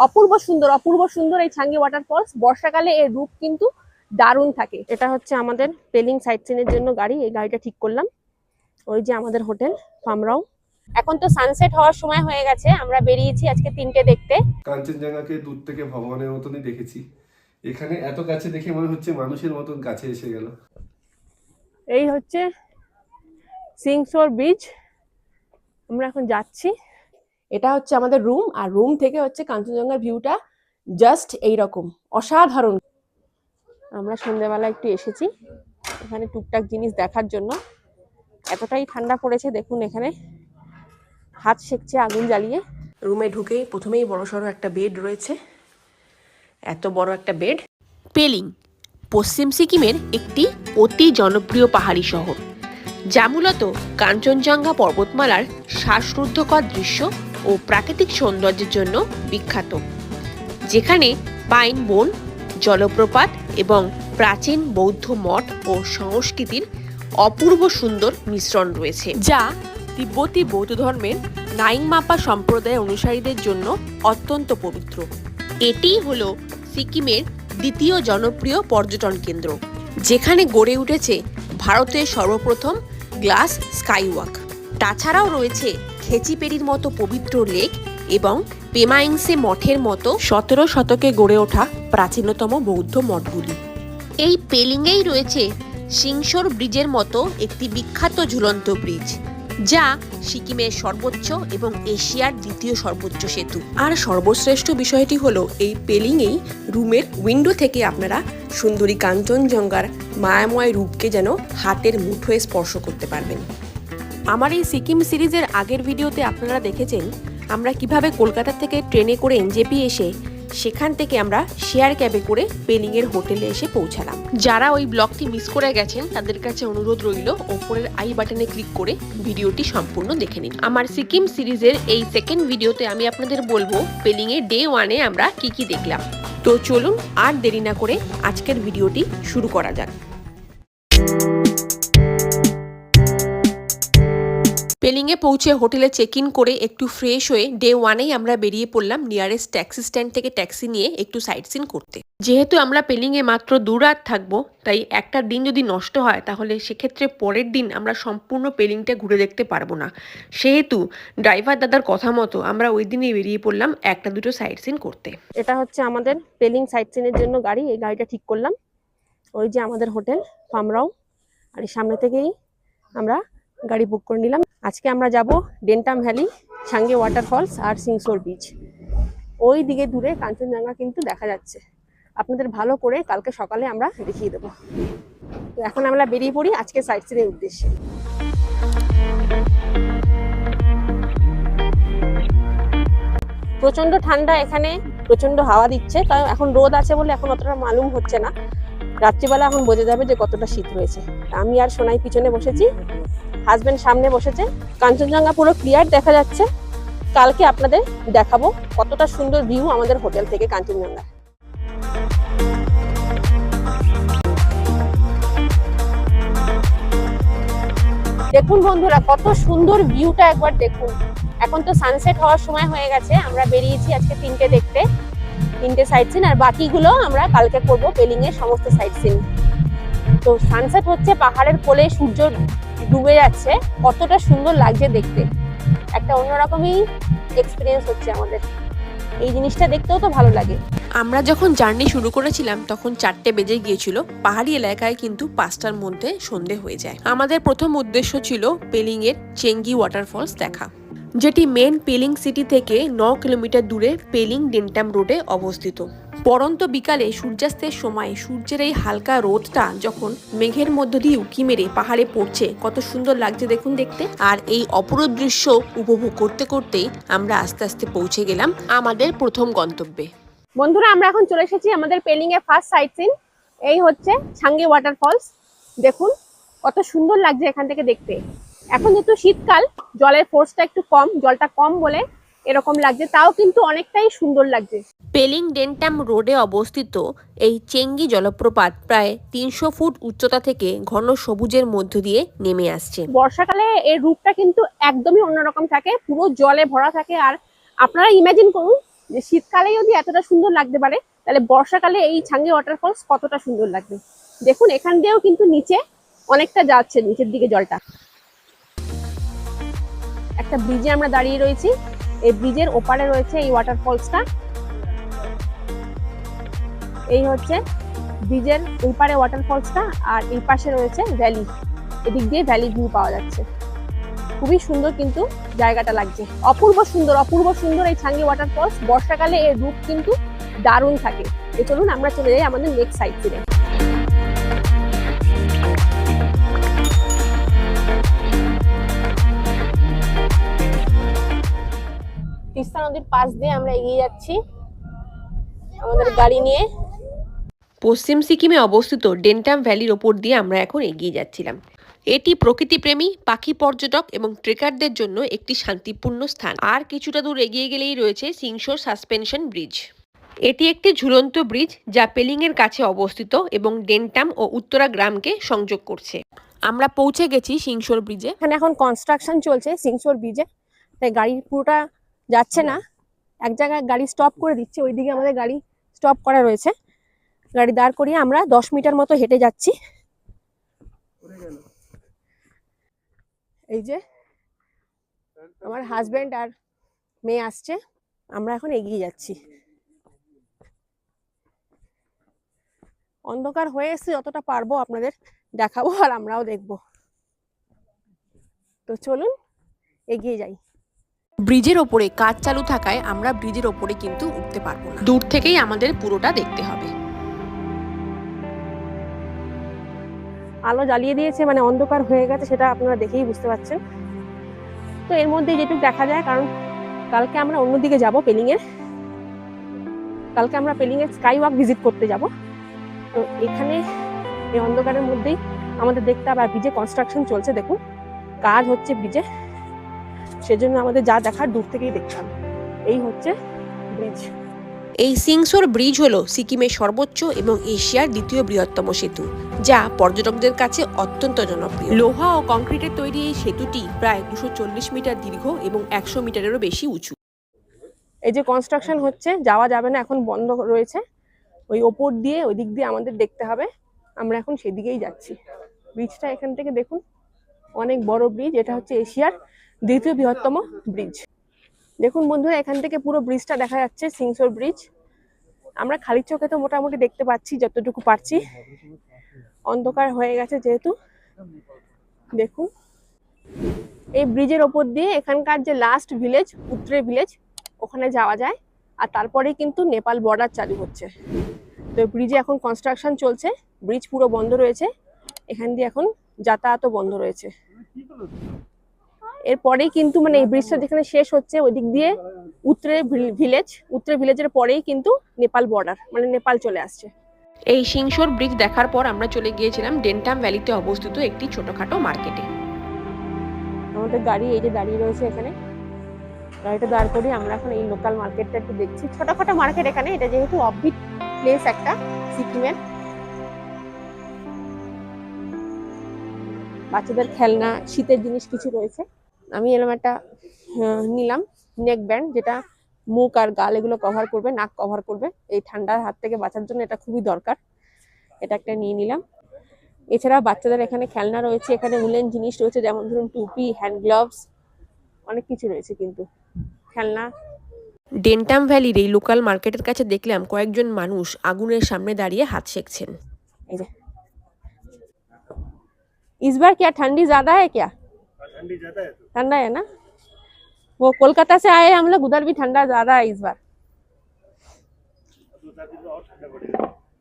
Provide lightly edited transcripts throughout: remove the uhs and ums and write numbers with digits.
অপূর্ব সুন্দর এই ছাঙ্গি ওয়াটারফলস। বর্ষাকালে এর রূপ কিন্তু দারুণ থাকে। এটা হচ্ছে আমাদের পেলিং সাইট সিনের জন্য গাড়ি। এই গাড়িটা ঠিক করলাম। ওই যে আমাদের হোটেল ফার্মরাও। এখন তো সানসেট হওয়ার সময় হয়ে গেছে, আমরা বেরিয়েছি আজকে 3টে দেখতে। কাঞ্চনজঙ্ঘাকে দূর থেকে ভগবানের মতনই দেখেছি, এখানে এত কাছে দেখে মনে হচ্ছে মানুষের মতন কাছে এসে গেল। এই হচ্ছে সিংসোর বিচ, আমরা এখন যাচ্ছি। এটা হচ্ছে আমাদের রুম, আর রুম থেকে হচ্ছে কাঞ্চনজঙ্ঘার ভিউটা জাস্ট এইরকম অসাধারণ। আমরা সন্ধ্যেবেলা একটু এসেছি এখানে টুকটাক জিনিস দেখার জন্য। এতটাই ঠান্ডা পড়েছে, দেখুন এখানে হাত সেকছে আগুন জ্বালিয়ে। রুমে ঢুকেই প্রথমেই বড়সড় একটা বেড রয়েছে, এত বড় একটা বেড। পেলিং পশ্চিম সিকিমের একটি অতি জনপ্রিয় পাহাড়ি শহর, যা মূলত কাঞ্চনজঙ্ঘা পর্বতমালার শ্বাসরুদ্ধকর দৃশ্য ও প্রাকৃতিক সৌন্দর্যের জন্য বিখ্যাত, যেখানে পাইন বন, জলপ্রপাত এবং প্রাচীন বৌদ্ধ মঠ ও সংস্কৃতির অপূর্ব সুন্দর মিশ্রণ রয়েছে, যা তিব্বতী বৌদ্ধ ধর্মের নাইংমাপা সম্প্রদায়ের অনুসারীদের জন্য অত্যন্ত পবিত্র। এটিই হলো সিকিমের দ্বিতীয় জনপ্রিয় পর্যটন কেন্দ্র, যেখানে গড়ে উঠেছে ভারতের সর্বপ্রথম গ্লাস স্কাইওয়াক। তাছাড়াও রয়েছে খেচিপেরির মতো পবিত্র লেক এবং পেমাইংসে মঠের মতো 17 শতকে গড়ে ওঠা প্রাচীনতম বৌদ্ধ মঠগুলি। এই পেলিংয়েই রয়েছে সিংসোর ব্রিজের মতো একটি বিখ্যাত ঝুলন্ত ব্রিজ, যা সিকিমের সর্বোচ্চ এবং এশিয়ার দ্বিতীয় সর্বোচ্চ সেতু। আর সর্বশ্রেষ্ঠ বিষয়টি হলো এই পেলিংয়েই রুমের উইন্ডো থেকে আপনারা সুন্দরী কাঞ্চনজঙ্ঘার মায়াময় রূপকে যেন হাতের মুঠোয় স্পর্শ করতে পারবেন। আমার এই সিকিম সিরিজের আগের ভিডিওতে আপনারা দেখেছেন আমরা কিভাবে কলকাতা থেকে ট্রেনে করে এনজেপি এসে সেখান থেকে আমরা শেয়ার ক্যাবে করে পেলিংয়ের হোটেলে এসে পৌঁছালাম। যারা ওই ব্লগটি মিস করে গেছেন তাদের কাছে অনুরোধ রইল ওপরের আই বাটনে ক্লিক করে ভিডিওটি সম্পূর্ণ দেখে নিন। আমার সিকিম সিরিজের এই সেকেন্ড ভিডিওতে আমি আপনাদের বলবো পেলিংয়ের ডে 1-এ আমরা কি কি দেখলাম। তো চলুন আর দেরি না করে আজকের ভিডিওটি শুরু করা যাক। পেলিংয়ে পৌঁছে হোটেলে চেক ইন করে একটু ফ্রেশ হয়ে ডে 1-এই আমরা বেরিয়ে পড়লাম নিয়ারেস্ট ট্যাক্সি স্ট্যান্ড থেকে ট্যাক্সি নিয়ে একটু সাইট সিন করতে। যেহেতু আমরা পেলিংয়ে মাত্র 2 রাত থাকবো, তাই একটা দিন যদি নষ্ট হয় তাহলে সেক্ষেত্রে পরের দিন আমরা সম্পূর্ণ পেলিংটা ঘুরে দেখতে পারবো না। সেহেতু ড্রাইভার দাদার কথা মতো আমরা ওই দিনই বেরিয়ে পড়লাম একটা দুটো সাইট সিন করতে। এটা হচ্ছে আমাদের পেলিং সাইট সিনের জন্য গাড়ি। এই গাড়িটা ঠিক করলাম। ওই যে আমাদের হোটেল ফার্মরাও, আর এই সামনে থেকেই আমরা গাড়ি বুক করে নিলাম। আজকে আমরা যাব ডেন্টাম ভ্যালি, ছাঙ্গি ওয়াটারফলস আর সিংসোর বিচ। ওই দিকে দূরে কাঞ্চনজঙ্ঘা কিন্তু দেখা যাচ্ছে। আপনাদের ভালো করে কালকে সকালে আমরা দেখিয়ে দেবো। তো এখন আমরা বেরিয়ে পড়ি আজকে সাইট সিনের উদ্দেশ্যে। প্রচন্ড ঠান্ডা, এখানে প্রচন্ড হাওয়া দিচ্ছে, কারণ এখন রোদ আছে বলে এখন অতটা মালুম হচ্ছে না। রাত্রিবেলা এখন বোঝা যাবে যে কতটা শীত রয়েছে। আমি আর সোনাই পিছনে বসেছি, হাজবেন্ড সামনে বসেছে। কাঞ্চনজঙ্ঘা পুরো ক্লিয়ার দেখা যাচ্ছে। কালকে আপনাদের দেখাবো কতটা সুন্দর ভিউ আমাদের হোটেল থেকে কাঞ্চনজঙ্ঘা। দেখুন বন্ধুরা, কত সুন্দর ভিউটা একবার দেখুন। এখন তো সানসেট হওয়ার সময় হয়ে গেছে, আমরা বেরিয়েছি আজকে 3টে দেখতে, 3টে সাইট সিন, আর বাকিগুলো আমরা কালকে করবো পেলিংয়ের সমস্ত সাইট সিন। তো সানসেট হচ্ছে, পাহাড়ের কোলে সূর্য ডুবে যাচ্ছে, কতটা সুন্দর লাগছে দেখতে। একটা অন্যরকমই এক্সপিরিয়েন্স হচ্ছে আমাদের। এই জিনিসটা দেখতেও তো ভালো লাগে। আমরা যখন জার্নি শুরু করেছিলাম তখন 4টে বেজে গিয়েছিল। পাহাড়ি এলাকায় কিন্তু 5টার মধ্যে সন্ধে হয়ে যায়। আমাদের প্রথম উদ্দেশ্য ছিল পেলিংয়ের চেঙ্গি ওয়াটারফলস দেখা, যেটি মেন পেলিং সিটি থেকে 9 কিলোমিটার দূরে পেলিং ডেন্টাম রোডে অবস্থিত। পরন্ত বিকালে সূর্যাস্তের সময় সূর্যের এই হালকা রোদটা যখন মেঘের মধ্য দিয়ে উঁকি মেরে পাহাড়ে পড়ছে, কত সুন্দর লাগছে দেখুন দেখতে। আর এই অপরূপ দৃশ্য উপভোগ করতে করতেই আমরা আস্তে আস্তে পৌঁছে গেলাম আমাদের প্রথম গন্তব্যে। বন্ধুরা, আমরা এখন চলে এসেছি আমাদের পেলিং এর ফার্স্ট সাইট সিন। এই হচ্ছে ছাঙ্গি ওয়াটারফলস। দেখুন কত সুন্দর লাগছে এখান থেকে দেখতে। এখন যেহেতু শীতকাল, জলের ফোর্সটা একটু কম, জলটা কম বলে এরকম লাগছে, তাও কিন্তু অনেকটাই সুন্দর লাগছে। পেলিং ডেন্টাম রোডে অবস্থিত এই চেঙ্গি জলপ্রপাত প্রায় 300 ফুট উচ্চতা থেকে ঘন সবুজের মধ্য দিয়ে নেমে আসছে। বর্ষাকালে এর রূপটা কিন্তু একদমই অন্যরকম থাকে, পুরো জলে ভরা থাকে। আর আপনারা ইমাজিন করুন যে শীতকালে যদি এতটা সুন্দর লাগতে পারে, তাহলে বর্ষাকালে এই ছাঙ্গে ওয়াটারফলস কতটা সুন্দর লাগবে। দেখুন এখান দিয়েও কিন্তু নিচে অনেকটা যাচ্ছে, নিচের দিকে জলটা। একটা ব্রিজে আমরা দাঁড়িয়ে রয়েছি, এই ব্রিজের ওপারে রয়েছে এই ওয়াটারফলসটা। এই হচ্ছে ব্রিজের ওই পারে ওয়াটারফলসটা, আর এই পাশে রয়েছে ভ্যালি। এদিক দিয়ে ভ্যালি ভিউ পাওয়া যাচ্ছে। খুবই সুন্দর কিন্তু জায়গাটা লাগছে, অপূর্ব সুন্দর, অপূর্ব সুন্দর এই ছাঙ্গি ওয়াটারফলস। বর্ষাকালে এর রূপ কিন্তু দারুণ থাকে। তো চলুন আমরা চলে যাই আমাদের নেক্সট সাইড ফিরে। তিস্তা নদীর পাশ দিয়ে আমরা এগিয়ে যাচ্ছি আমাদের গাড়ি নিয়ে। পশ্চিম সিকিমে অবস্থিত ডেন্টাম ভ্যালির ওপর দিয়ে আমরা এখন এগিয়ে যাচ্ছিলাম। এটি প্রকৃতিপ্রেমী, পাখি পর্যটক এবং ট্রেকারদের জন্য একটি শান্তিপূর্ণ স্থান। আর কিছুটা দূর এগিয়ে গেলেই রয়েছে সিংশোর সাসপেনশন ব্রিজ। এটি একটি ঝুলন্ত ব্রিজ যা পেলিংয়ের কাছে অবস্থিত এবং ডেন্টাম ও উত্তরা গ্রামকে সংযোগ করছে। আমরা পৌঁছে গেছি সিংশোর ব্রিজে। এখানে এখন কনস্ট্রাকশন চলছে সিংশোর ব্রিজে, তাই গাড়ি পুরোটা যাচ্ছে না। এক জায়গায় গাড়ি স্টপ করে দিচ্ছে, ওইদিকে আমাদের গাড়ি স্টপ করা রয়েছে। গাড়ি দাঁড় করিয়ে আমরা 10 মিটার মতো হেঁটে যাচ্ছি। এই যে আমার হাজবেন্ড আর মেয়ে আসছে, আমরা এখন এগিয়ে যাচ্ছি। অন্ধকার হয়ে এসেছে, যতটা পারবো আপনাদের দেখাবো আর আমরাও দেখবো। তো চলুন এগিয়ে যাই। ব্রিজের ওপরে কাজ চালু থাকায় আমরা ব্রিজের ওপরে কিন্তু উঠতে পারবো না, দূর থেকেই আমাদের পুরোটা দেখতে হবে। আলো জ্বালিয়ে দিয়েছে, মানে অন্ধকার হয়ে গেছে, সেটা আপনারা দেখেই বুঝতে পারছেন। তো এর মধ্যে যেটুকু দেখা যায়, কারণ কালকে আমরা অন্যদিকে যাব পেলিংয়ের। কালকে আমরা পেলিংয়ের স্কাই ওয়াক ভিজিট করতে যাব। তো এখানে এই অন্ধকারের মধ্যেই আমাদের দেখতে হবে। আর ব্রিজে কনস্ট্রাকশন চলছে, দেখুন কাজ হচ্ছে ব্রিজে, সেজন্য আমাদের যা দেখার দূর থেকেই দেখতে হবে। এই হচ্ছে ব্রিজ। এই সিংশোর ব্রিজ হলো সিকিমের সর্বোচ্চ এবং এশিয়ার দ্বিতীয় বৃহত্তম সেতু, যা পর্যটকদের কাছে অত্যন্ত জনপ্রিয়। লোহা ও কংক্রিটের তৈরি এই সেতুটি প্রায় 240 মিটার দীর্ঘ এবং 100 মিটারেরও বেশি উঁচু। এই যে কনস্ট্রাকশন হচ্ছে, যাওয়া যাবে না, এখন বন্ধ রয়েছে। ওই ওপর দিয়ে ওই দিক দিয়ে আমাদের দেখতে হবে, আমরা এখন সেদিকেই যাচ্ছি। ব্রিজটা এখান থেকে দেখুন, অনেক বড় ব্রিজ। এটা হচ্ছে এশিয়ার দ্বিতীয় বৃহত্তম ব্রিজ। দেখুন বন্ধুরা, এখান থেকে পুরো ব্রিজটা দেখা যাচ্ছে, সিংশোর ব্রিজ। আমরা খালি চোখে তো মোটামুটি দেখতে পাচ্ছি যতটুকু পারছি, অন্ধকার হয়ে গেছে যেহেতু। দেখুন এই ব্রিজের ওপর দিয়ে এখানকার যে লাস্ট ভিলেজ, উত্তরে ভিলেজ, ওখানে যাওয়া যায়। আর তারপরেই কিন্তু নেপাল বর্ডার চালু হচ্ছে। তো ব্রিজে এখন কনস্ট্রাকশন চলছে, ব্রিজ পুরো বন্ধ রয়েছে, এখান দিয়ে এখন যাতায়াতও বন্ধ রয়েছে। এরপরেই কিন্তু মানে এই ব্রিজটা যেখানে শেষ হচ্ছে, ওই দিক দিয়ে উত্তরে ভিলেজ, উত্তরে ভিলেজের পরেই কিন্তু নেপাল বর্ডার, মানে নেপাল চলে আসছে। এই সিংশোর ব্রিজ দেখার পর আমরা চলে গিয়েছিলাম ডেন্টাম ভ্যালিতে অবস্থিত একটি ছোটখাটো মার্কেটে। আমাদের গাড়ি এই যে দাঁড়িয়ে রয়েছে এখানে, গাড়িটা দাঁড় করি আমরা এখন এই লোকাল মার্কেটটা একটু দেখছি। ছোটখাটো মার্কেট এখানে, এটা যেহেতু অফবিট প্লেস একটা সিকিমের। বাচ্চাদের খেলনা, শীতের জিনিস কিছু রয়েছে। আমি এরকম একটা নিলাম নেক ব্যান্ড, যেটা মুখ আর গাল এগুলো কভার করবে, নাক কভার করবে। এই ঠান্ডার হাত থেকে বাঁচার জন্য এটা খুবই দরকার। এটা একটা নিয়ে নিলাম। এছাড়া বাচ্চাদের এখানে খেলনা রয়েছে, এখানে উলেন জিনিস রয়েছে, যেমন ধরুন টুপি, হ্যান্ড গ্লাভস, অনেক কিছু রয়েছে কিন্তু খেলনা। ডেন্টাম ভ্যালির এই লোকাল মার্কেটের কাছে দেখলাম কয়েকজন মানুষ আগুনের সামনে দাঁড়িয়ে হাত সেঁকছেন। এই যে इस बार क्या ठंडी ज्यादा है क्या? ठंडी ज्यादा है तो ठंडा है ना? वो कोलकाता से आए हम लोग, उधर भी ठंडा ज्यादा है इस बार। 2-4 दिन में और ठंडा पड़ेगा।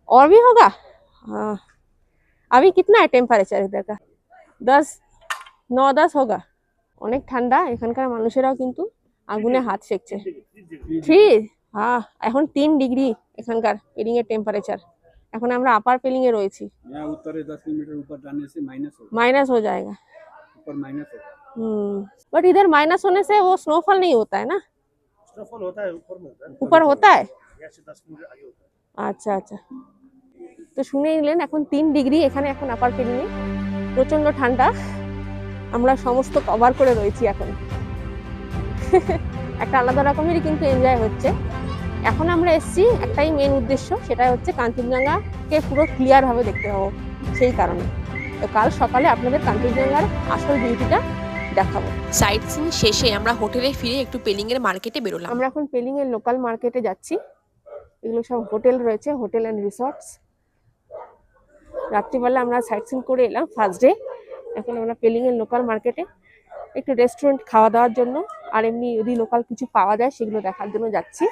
और भी होगा? हाँ। अभी कितना है टेम्पारेचर इधर का? 9-10 होगा। অনেক ঠান্ডা, এখানকার মানুষেরাও কিন্তু আগুনে হাত সেঁকছে। 3? হ্যাঁ, এখন 3 ডিগ্রি এখানকার পেলিং এর টেম্পারেচার। এখন আমরা আপার पेलिंग में রয়েছি। यहाँ उत्तरे 10 किलोमीटर ऊपर जाने से माइनस होगा, माइनस हो जाएगा। ऊपर माइनस होगा। बट इधर माइनस होने से वो स्नोफॉल नहीं होता है ना? स्नोफॉल होता है, ऊपर में होता है, ऊपर होता है? यहाँ से 10 किलोमीटर आगे होता है। আচ্ছা আচ্ছা, তো শুনে নিলেন এখন 3 ডিগ্রি এখানে এখন আপার পেলিংয়ে, প্রচন্ড ঠান্ডা। আমরা সমস্ত কভার করে রয়েছি এখন। একটা আলাদা রকমেরই কিন্তু এনজয় হচ্ছে। এখন আমরা এসেছি একটাই মেন উদ্দেশ্য, সেটা হচ্ছে কাঞ্চনজঙ্ঘাকে পুরো ক্লিয়ার ভাবে দেখতে পাবো, সেই কারণে। তো কাল সকালে আপনাদের কাঞ্চনজঙ্ঘার আসল বিউটিটা দেখাবো। সাইট সিন শেষে আমরা হোটেলে ফিরে একটু পেলিং এর মার্কেটে বেরোলাম। আমরা এখন পেলিং এর লোকাল মার্কেটে যাচ্ছি। এগুলো সব হোটেল রয়েছে, হোটেল অ্যান্ড রিসর্টস। রাত্রিবেলা আমরা সাইট সিন করে এলাম ফার্স্ট ডে। এখন আমরা পেলিং এর লোকাল মার্কেটে একটু রেস্টুরেন্ট খাওয়া দাওয়ার জন্য আর এমনি যদি লোকাল কিছু পাওয়া যায় সেগুলো দেখার জন্য যাচ্ছি।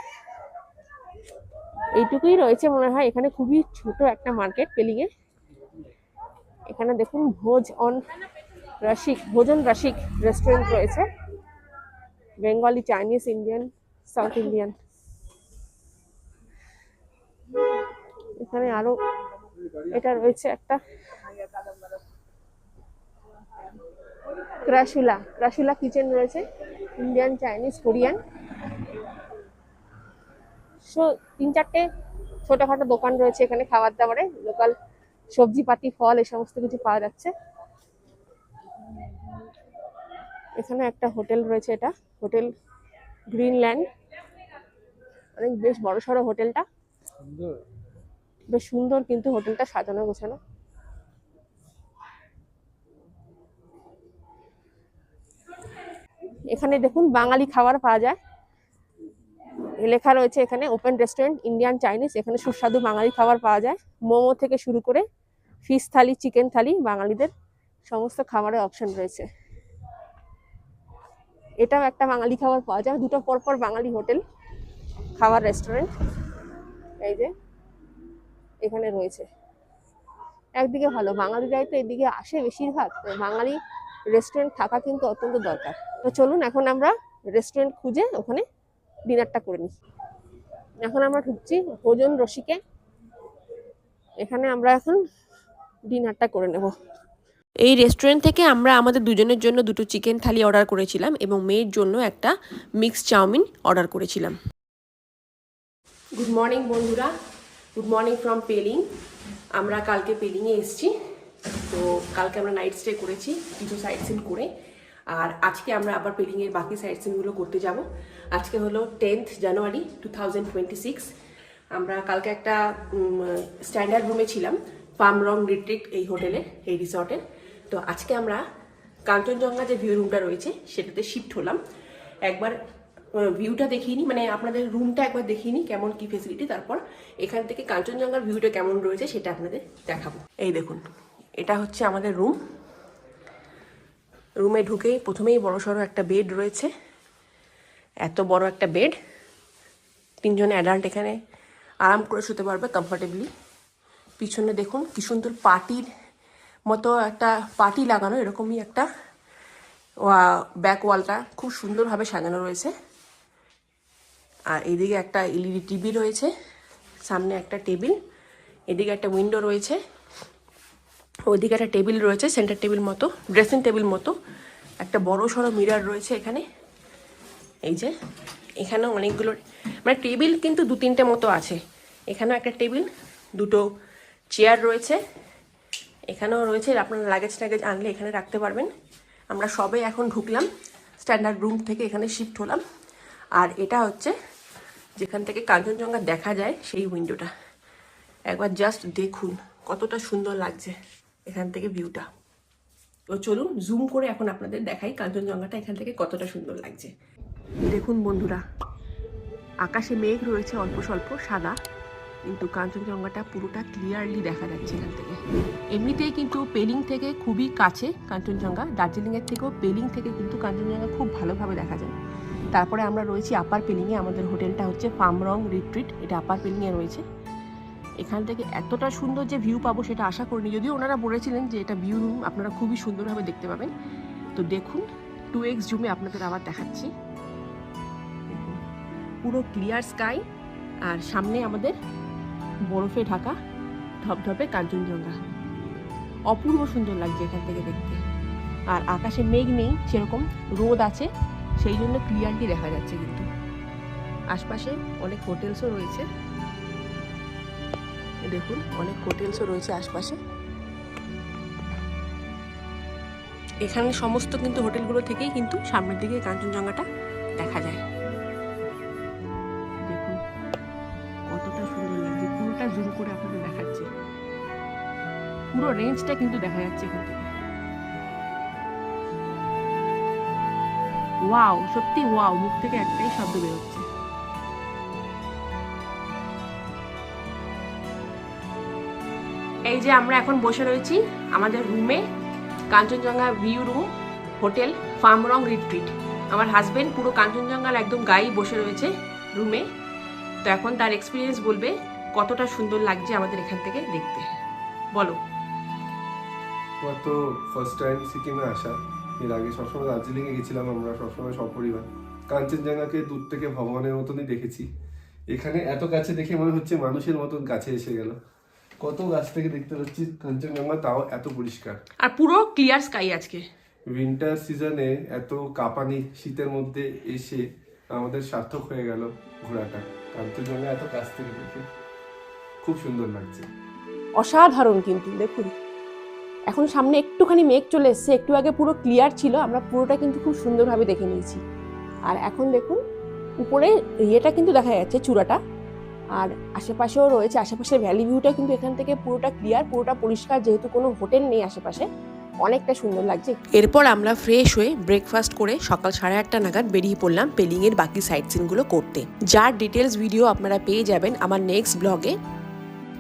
এইটুকুই রয়েছে মনে হয়। এখানে খুবই ছোট একটা মার্কেট পেলিং এ। এখানে দেখুন ভোজন রসিক রেস্টুরেন্ট রয়েছে, Bengali, Chinese, Indian, south Indian. এখানে আরো এটা রয়েছে একটা ক্রাশুলা কিচেন রয়েছে, ইন্ডিয়ান, চাইনিজ, কোরিয়ান। সো 3-4টে ছোটখাটো দোকান রয়েছে এখানে খাবার দাবারে, লোকাল সবজিপাতি, ফল, এই সমস্ত কিছু পাওয়া যাচ্ছে। এখানে একটা হোটেল রয়েছে, এটা হোটেল গ্রিনল্যান্ড। অনেক বেশ বড়সড় হোটেলটা, বেশ সুন্দর কিন্তু হোটেলটা সাজানো গোছানো। এখানে দেখুন বাঙালি খাবার পাওয়া যায়, লেখা রয়েছে এখানে ওপেন রেস্টুরেন্ট, ইন্ডিয়ান, চাইনিজ। এখানে সুস্বাদু বাঙালি খাবার পাওয়া যায়, মোমো থেকে শুরু করে ফিশ থালি, চিকেন থালি, বাঙালিদের সমস্ত খাবারের অপশন রয়েছে। এটাও একটা বাঙালি খাবার পাওয়া যায়, দুটো পরপর বাঙালি হোটেল খাবার রেস্টুরেন্ট এই যে এখানে রয়েছে। একদিকে ভালো, বাঙালিরাই তো এদিকে আসে বেশিরভাগ, তো বাঙালি রেস্টুরেন্ট থাকা কিন্তু অত্যন্ত দরকার। তো চলুন এখন আমরা রেস্টুরেন্ট খুঁজে ওখানে ডিনারটা করে নিই। এখন আমরা ঢুকছি ভোজন রসিকে, এখানে আমরা এখন ডিনারটা করে নেব। এই রেস্টুরেন্ট থেকে আমরা আমাদের দুজনের জন্য 2টো চিকেন থালি অর্ডার করেছিলাম এবং মেয়ের জন্য একটা মিক্স চাউমিন অর্ডার করেছিলাম। গুড মর্নিং বন্ধুরা, গুড মর্নিং ফ্রম পেলিং। আমরা কালকে পেলিংয়ে এসেছি। তো কালকে আমরা নাইট স্টে করেছি কিছু সাইট সিন করে, আর আজকে আমরা আবার পেলিংয়ের বাকি সাইট সিনগুলো করতে যাব। আজকে হলো 10th জানুয়ারি 2026। আমরা কালকে একটা স্ট্যান্ডার্ড রুমে ছিলাম, পামরং রিট্রিট এই হোটেলে, এই রিসর্টের। তো আজকে আমরা কাঞ্চনজঙ্ঘা যে ভিউ রুমটা রয়েছে সেটাতে শিফট হলাম। একবার ভিউটা দেখিয়ে নিই, মানে আপনাদের রুমটা একবার দেখিয়ে নিই কেমন কি ফেসিলিটি, তারপর এখান থেকে কাঞ্চনজঙ্ঘার ভিউটা কেমন রয়েছে সেটা আপনাদের দেখাবো। এই দেখুন, এটা হচ্ছে আমাদের রুম। রুমে ঢুকেই প্রথমেই বড়সড় একটা বেড রয়েছে, এত বড় একটা বেড, 3জন অ্যাডাল্ট এখানে আরাম করে শুতে পারবে কমফর্টেবলি। পিছনে দেখুন কি সুন্দর পার্টির মতো একটা পার্টি লাগানো, এরকমই একটা ব্যাক ওয়ালটা খুব সুন্দরভাবে সাজানো রয়েছে। আর এদিকে একটা এলইডি টিভি রয়েছে, সামনে একটা টেবিল, এদিকে একটা উইন্ডো রয়েছে, ওইদিকে একটা টেবিল রয়েছে, সেন্টার টেবিল মতো, ড্রেসিং টেবিল মতো। একটা বড় সড়ো মিরর রয়েছে এখানে। এই যে এখানেও অনেকগুলো, মানে টেবিল কিন্তু 2-3টে মতো আছে। এখানেও একটা টেবিল, 2টো চেয়ার রয়েছে। এখানেও রয়েছে, আপনার লাগেজ টাগেজ আনলে এখানে রাখতে পারবেন। আমরা সবে এখন ঢুকলাম স্ট্যান্ডার্ড রুম থেকে, এখানে শিফট হলাম। আর এটা হচ্ছে যেখান থেকে কাঞ্চনজঙ্ঘা দেখা যায় সেই উইন্ডোটা। একবার জাস্ট দেখুন কতটা সুন্দর লাগছে এখান থেকে ভিউটা। তো চলুন জুম করে এখন আপনাদের দেখাই কাঞ্চনজঙ্ঘাটা এখান থেকে কতটা সুন্দর লাগছে। দেখুন বন্ধুরা, আকাশে মেঘ রয়েছে অল্প স্বল্প সাদা, কিন্তু কাঞ্চনজঙ্ঘাটা পুরোটা ক্লিয়ারলি দেখা যাচ্ছে এখান থেকে। এমনিতেই কিন্তু পেলিং থেকে খুবই কাছে কাঞ্চনজঙ্ঘা, দার্জিলিংয়ের থেকেও পেলিং থেকে কিন্তু কাঞ্চনজঙ্ঘা খুব ভালোভাবে দেখা যায়। তারপরে আমরা রয়েছি আপার পেলিংয়ে, আমাদের হোটেলটা হচ্ছে পামরং রিট্রিট, এটা আপার পেলিংয়ে রয়েছে। এখান থেকে এতটা সুন্দর যে ভিউ পাবো সেটা আশা করিনি, যদিও ওনারা বলেছিলেন যে এটা ভিউ রুম আপনারা খুবই সুন্দরভাবে দেখতে পাবেন। তো দেখুন 2x জুমে আপনাদের আবার দেখাচ্ছি। পুরো ক্লিয়ার স্কাই, আর সামনে আমাদের বরফে ঢাকা ধপধপে কাঞ্চনজঙ্ঘা। অপূর্ব সুন্দর লাগছে এখান থেকে দেখতে। আর আকাশে মেঘ নেই, সেরকম রোদ আছে, সেই জন্য ক্লিয়ারলি দেখা যাচ্ছে। কিন্তু আশপাশে অনেক হোটেলসও রয়েছে, দেখুন অনেক হোটেলসও রয়েছে আশপাশে। এখানে সমস্ত কিন্তু হোটেলগুলো থেকেই কিন্তু সামনের দিকে কাঞ্চনজঙ্ঘাটা দেখা যায়। দেখুন জুম করে আপনাদের দেখাচ্ছি, পুরো রেঞ্জটা কিন্তু দেখা যাচ্ছে এখান থেকে। ওয়াও, সত্যি ওয়াও, মুখ থেকে একটাই শব্দ বেরোচ্ছে। এই যে আমরা এখন বসে রয়েছি আমাদের রুমে, কাঞ্চনজঙ্ঘা ভিউ রুম, হোটেল ফার্মরং রিট্রিট। আমার হাজবেন্ড পুরো কাঞ্চনজঙ্ঘার একদম গায়ে বসে রয়েছে রুমে। তো এখন তার এক্সপিরিয়েন্স বলবে কতটা সুন্দর লাগছে আমাদের এখান থেকে দেখতে। বলো। আমার তো ফার্স্ট টাইম সিকিমে আসা। এর আগে সবসময় দার্জিলিংয়ে গেছিলাম আমরা, সবসময় সপরিবার। কাঞ্চনজঙ্ঘাকে দূর থেকে ভগবানের মতনই দেখেছি। এখানে এত কাছে দেখে মনে হচ্ছে মানুষের মতন কাছে এসে গেল। কত গাছ থেকে দেখতে পাচ্ছি কাঞ্চনজঙ্ঘা, তাও এত পরিষ্কার আর পুরো ক্লিয়ার স্কাই আজকে। উইন্টার সিজনে এত কাঁপানি শীতের মধ্যে এসে আমাদের সার্থক হয়ে গেল ঘোরাটা। কাঞ্চনজঙ্ঘা এত কাছ থেকে দেখে খুব সুন্দর লাগছে। অসাধারণ কিন্তু দেখুন, এখন সামনে একটুখানি মেঘ চলে এসছে, একটু আগে পুরো ক্লিয়ার ছিল, আমরা পুরোটা কিন্তু খুব সুন্দরভাবে দেখে নিয়েছি। আর এখন দেখুন উপরে ইয়েটা কিন্তু দেখা যাচ্ছে, চূড়াটা, আর আশেপাশেও রয়েছে, আশেপাশের ভ্যালি ভিউটা কিন্তু এখান থেকে পুরোটা ক্লিয়ার, পুরোটা পরিষ্কার, যেহেতু কোনো হোটেল নেই আশেপাশে, অনেকটা সুন্দর লাগছে। এরপর আমরা ফ্রেশ হয়ে ব্রেকফাস্ট করে সকাল 8:30 নাগাদ বেরিয়ে পড়লাম পেলিংয়ের বাকি সাইট সিনগুলো করতে, যার ডিটেলস ভিডিও আপনারা পেয়ে যাবেন আমার নেক্সট ব্লগে।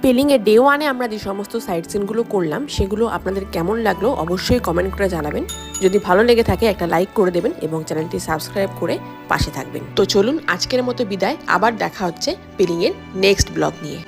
পেলিংয়ের ডে 1-এ আমরা যে সমস্ত সাইট সিনগুলো করলাম সেগুলো আপনাদের কেমন লাগলো অবশ্যই কমেন্ট করে জানাবেন। যদি ভালো লেগে থাকে একটা লাইক করে দেবেন এবং চ্যানেলটি সাবস্ক্রাইব করে পাশে থাকবেন। তো চলুন আজকের মতো বিদায়, আবার দেখা হচ্ছে পেলিংয়ের নেক্সট ব্লগ নিয়ে।